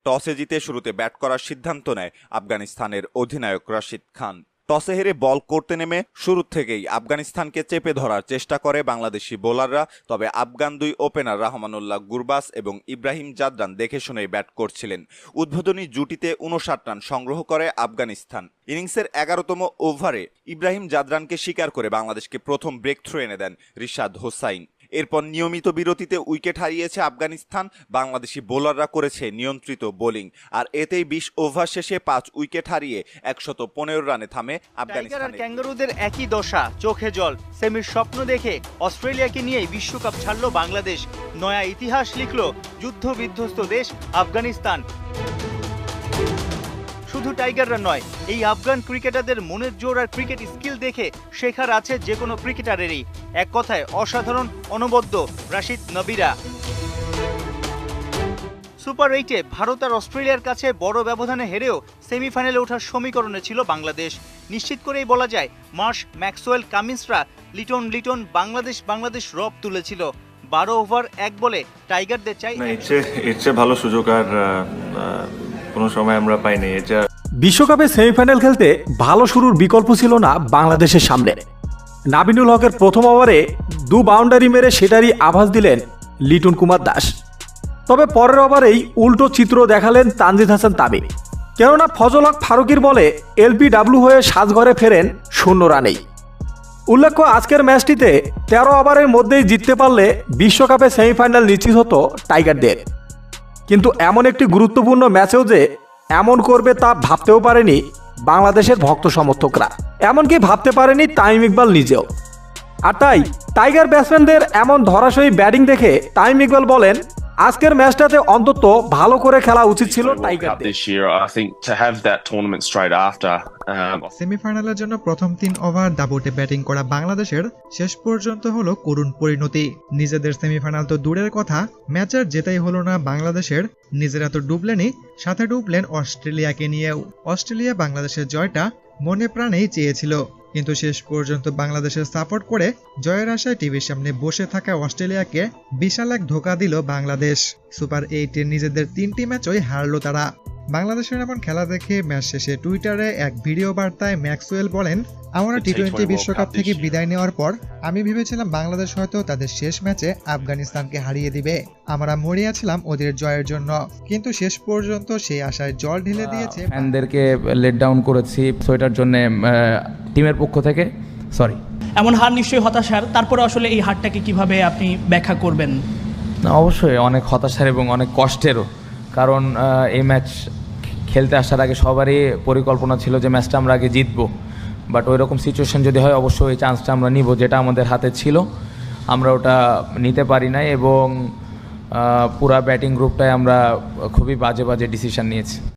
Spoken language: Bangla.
টসে জিতে শুরুতে ব্যাট করার সিদ্ধান্ত নেয় আফগানিস্তানের অধিনায়ক রাশিদ খান। টসে হেরে বল করতে নেমে শুরু থেকেই আফগানিস্তানকে চেপে ধরার চেষ্টা করে বাংলাদেশি বোলাররা। তবে আফগান দুই ওপেনার রহমানুল্লাহ গুরবাস এবং ইব্রাহিম জাদরান দেখে শুনেই ব্যাট করছিলেন। উদ্বোধনী জুটিতে 59 রান সংগ্রহ করে আফগানিস্তান। ইনিংসের 11তম ওভারে ইব্রাহিম জাদরানকে শিকার করে বাংলাদেশকে প্রথম ব্রেক থ্রু এনে দেন রিশাদ হোসাইন। এরপর নিয়মিত বিরতিতে উইকেট হারিয়েছে আফগানিস্তান। বাংলাদেশি বোলাররা করেছে নিয়ন্ত্রিত বোলিং, আর এতেই 20 ওভার শেষে 5 উইকেট হারিয়ে 115 রানে থামে আফগানিস্তান। ক্যাঙ্গারুদের একই দশা, চোখে জল। সেমির স্বপ্ন দেখে অস্ট্রেলিয়াকে নিয়েই বিশ্বকাপ ছাড়ল বাংলাদেশ। নয়া ইতিহাস লিখল যুদ্ধ বিধ্বস্ত দেশ আফগানিস্তান। শুধু টাইগাররা নয়, এই আফগান ক্রিকেটারদের মনের জোর আর ক্রিকেট স্কিল দেখে শেখার আছে যে কোনো ক্রিকেটারেরই। এক কথায় অসাধারণ, অনবদ্য রাশিদ নবীরা। সুপার 8-এ ভারত আর অস্ট্রেলিয়ার কাছে বড় ব্যবধানে হেরেও সেমিফাইনালে ওঠার সমীকরণে ছিল বাংলাদেশ। নিশ্চিত করেই বলা যায়, মার্শ, ম্যাক্সওয়েল, কামিন্সরা লিটন বাংলাদেশ রব তুলেছিল। 12 ওভার 1 বলে টাইগারদের চাই এর চেয়ে ভালো সুযোগ আর কোনো সময় আমরা পাইনি। বিশ্বকাপে সেমিফাইনাল খেলতে ভালো শুরুর বিকল্প ছিল না বাংলাদেশের সামনে। নাবিনুল হকের প্রথম ওভারে 2 বাউন্ডারি মেরে সেটারই আভাস দিলেন লিটন কুমার দাস। তবে পরের ওভারেই উল্টো চিত্র দেখালেন তানজিদ হাসান তামিম। কেননা ফজল হক ফারুকীর বলে এলবিডব্লিউ হয়ে সাজঘরে ফেরেন 0 রানেই। উল্লেখ্য, আজকের ম্যাচটিতে 13 ওভারের মধ্যেই জিততে পারলে বিশ্বকাপে সেমিফাইনাল নিশ্চিত হতো টাইগারদের। কিন্তু এমন একটি গুরুত্বপূর্ণ ম্যাচেও যে এমন করবে তা ভাবতেও পারেনি বাংলাদেশের ভক্ত সমর্থকরা, এমনকি ভাবতে পারেনি তামিম ইকবাল নিজেও। আর তাই টাইগার ব্যাটসম্যানদের এমন ধরাশয়ী ব্যাটিং দেখে তামিম ইকবাল বলেন, আজকের ম্যাচটাতে অন্তত ভালো করে খেলা উচিত ছিল টাইগারদের। সেমিফাইনালের জন্য প্রথম 3 ওভার দাবুটে ব্যাটিং করা বাংলাদেশের শেষ পর্যন্ত হলো করুণ পরিণতি। নিজেদের সেমিফাইনাল তো দূরের কথা, ম্যাচের জেতাই হলো না বাংলাদেশের। নিজেরা তো ডুবলেনই, সাথে ডুবলেন অস্ট্রেলিয়াকে নিয়েও। অস্ট্রেলিয়া বাংলাদেশের জয়টা মনে প্রাণেই চেয়েছিল, কিন্তু শেষ পর্যন্ত বাংলাদেশের সাপোর্ট করে জয়ের আশায় টিভির সামনে বসে থাকা অস্ট্রেলিয়াকে বিশাল এক ধোঁকা দিল বাংলাদেশ। সুপার 8-এর নিজেদের 3টি ম্যাচই হারল তারা। বাংলাদেশের এমন খেলা দেখে ম্যাচ শেষে টুইটারে এক ভিডিও বার্তায় ম্যাক্সওয়েল বলেন, আমরা টি20 বিশ্বকাপ থেকে বিদায় নেওয়ার পর আমি ভেবেছিলাম বাংলাদেশ হয়তো তাদের শেষ ম্যাচে আফগানিস্তানকে হারিয়ে দিবে। আমরা মরিয়াছিলাম ওদের জয়ের জন্য, কিন্তু শেষ পর্যন্ত সেই আশায় জল ঢেলে দিয়েছে। ফ্যানদেরকে লেট ডাউন করেছি, সো এটার জন্য টিমের পক্ষ থেকে সরি। এমন হার নিশ্চয়ই হতাশার, তারপরে আসলে এই হারটাকে কিভাবে আপনি ব্যাখ্যা করবেন? না, অবশ্যই অনেক হতাশার এবং অনেক কষ্টেরও, কারণ এই ম্যাচ খেলতে আসার আগে সবারই পরিকল্পনা ছিল যে ম্যাচটা আমরা আগে জিতবো। বাট ওই রকম সিচুয়েশন যদি হয়, অবশ্যই ওই চান্সটা আমরা নিব, যেটা আমাদের হাতে ছিল আমরা ওটা নিতে পারি নাই, এবং পুরা ব্যাটিং গ্রুপটায় আমরা খুবই বাজে ডিসিশন নিয়েছি।